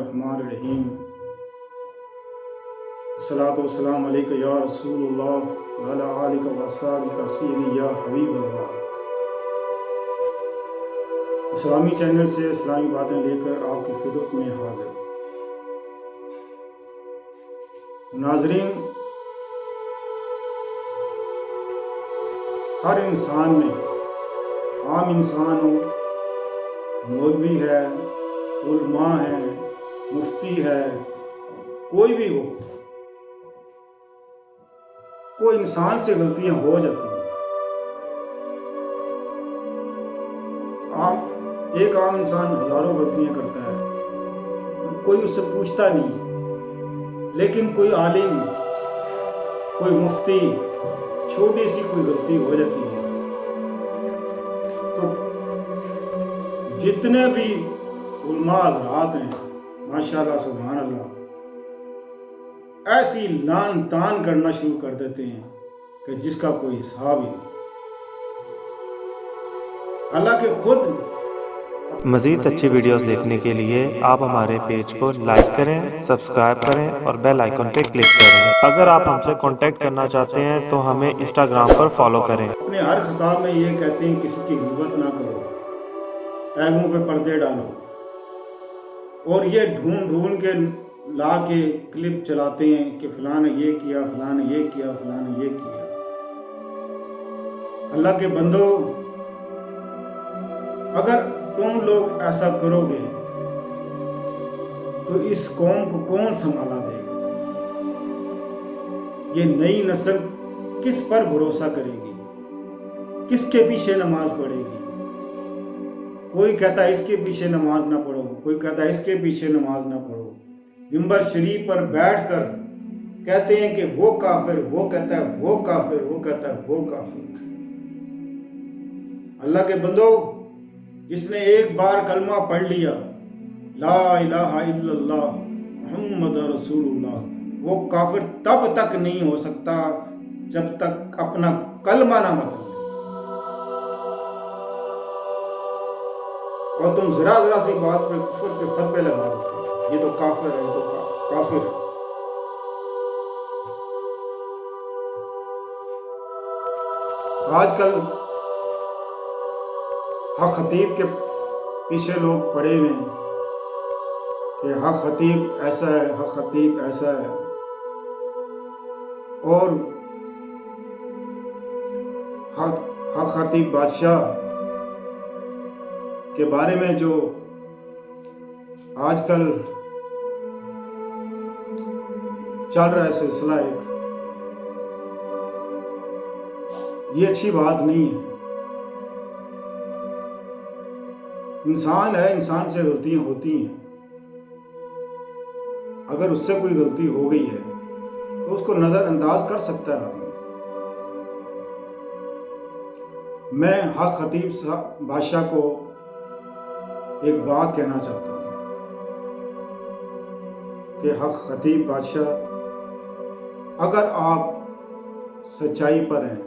الرحمن الرحیم الصلاۃ والسلام علیک یا رسول اللہ وعلی آلک و اصحابک سیدی یا حبیب اللہ۔ اسلامی چینل سے اسلامی باتیں لے کر آپ کی خدمت میں حاضر۔ ناظرین، ہر انسان میں، عام انسان ہو، مولوی ہے، علماء ہے، مفتی ہے، کوئی بھی ہو، کوئی انسان سے غلطیاں ہو جاتی ہیں۔ ایک عام انسان ہزاروں غلطیاں کرتا ہے، کوئی اس سے پوچھتا نہیں، لیکن کوئی عالم، کوئی مفتی، چھوٹی سی کوئی غلطی ہو جاتی ہے تو جتنے بھی علماء حضرات ہیں، ماشاءاللہ سبحان اللہ، ایسی لان تان کرنا شروع کر دیتے ہیں کہ جس کا کوئی حساب ہی نہیں۔ اللہ کے خود مزید اچھی ویڈیوز دیکھنے کے لیے آپ ہمارے پیج کو لائک کریں، سبسکرائب کریں اور بیل آئیکن پہ کلک کریں۔ اگر آپ ہم سے کانٹیکٹ کرنا چاہتے ہیں تو ہمیں انسٹاگرام پر فالو کریں۔ اپنے ہر خطاب میں یہ کہتے ہیں کسی کی غیبت نہ کرو، عیبوں پہ پردے ڈالو، اور یہ ڈھونڈ ڈھونڈ کے لا کے کلپ چلاتے ہیں کہ فلاں نے یہ کیا، فلاں نے یہ کیا، فلاں نے یہ کیا۔ اللہ کے بندو، اگر تم لوگ ایسا کرو گے تو اس قوم کو کون سنبھالا دے گا؟ یہ نئی نسل کس پر بھروسہ کرے گی؟ کس کے پیچھے نماز پڑھے گی؟ کوئی کہتا ہے اس کے پیچھے نماز نہ پڑھو، کوئی کہتا ہے اس کے پیچھے نماز نہ پڑھو۔ منبر شریف پر بیٹھ کر کہتے ہیں کہ وہ کافر، وہ کہتا ہے وہ کافر، وہ کہتا ہے وہ کافر۔ اللہ کے بندو، جس نے ایک بار کلمہ پڑھ لیا، لا الہ الا اللہ محمد رسول اللہ، وہ کافر تب تک نہیں ہو سکتا جب تک اپنا کلمہ نہ بدل لے۔ اور تم ذرا ذرا سی بات پہ کفر کے فتوے لگا دیتے ہیں، یہ تو کافر ہے، یہ تو کافر ہے۔ آج کل حق خطیب کے پیچھے لوگ پڑے ہوئے ہیں کہ حق خطیب ایسا ہے، حق خطیب ایسا ہے، اور حق خطیب بادشاہ کے بارے میں جو آج کل چل رہا ہے سلسلہ ایک، یہ اچھی بات نہیں ہے۔ انسان ہے، انسان سے غلطیاں ہوتی ہیں۔ اگر اس سے کوئی غلطی ہو گئی ہے تو اس کو نظر انداز کر سکتا ہے آدمی۔ میں حق خطیب بادشاہ کو ایک بات کہنا چاہتا ہوں کہ حق خطیب بادشاہ، اگر آپ سچائی پر ہیں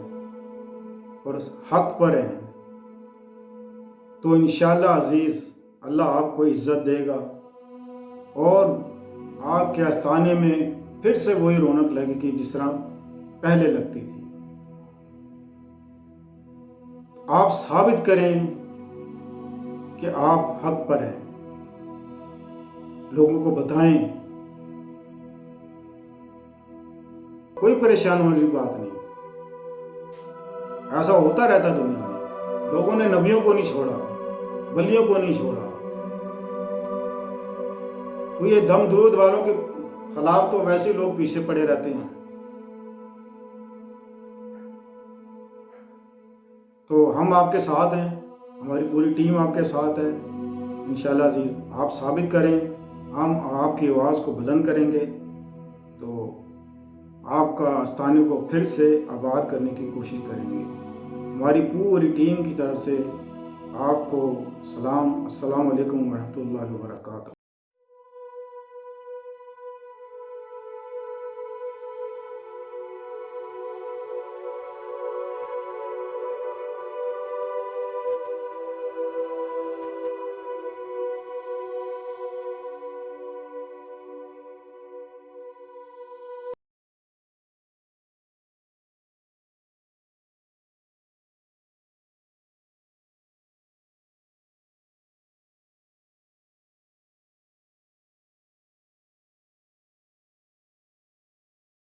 اور حق پر ہیں تو انشاءاللہ عزیز اللہ آپ کو عزت دے گا، اور آپ کے آستانے میں پھر سے وہی رونق لگے گی جس طرح پہلے لگتی تھی۔ آپ ثابت کریں کہ آپ حق پر ہیں، لوگوں کو بتائیں، کوئی پریشان ہونے کی بات نہیں۔ ایسا ہوتا رہتا دنیا میں، لوگوں نے نبیوں کو نہیں چھوڑا، ولیوں کو نہیں چھوڑا، تو یہ دم درود والوں کے خلاف تو ویسے لوگ پیچھے پڑے رہتے ہیں۔ تو ہم آپ کے ساتھ ہیں، ہماری پوری ٹیم آپ کے ساتھ ہے انشاءاللہ عزیز۔ آپ ثابت کریں، ہم آپ کی آواز کو بلند کریں گے تو آپ کا آستانے کو پھر سے آباد کرنے کی کوشش کریں گے۔ ہماری پوری ٹیم کی طرف سے آپ کو سلام، السلام علیکم ورحمۃ اللہ وبرکاتہ۔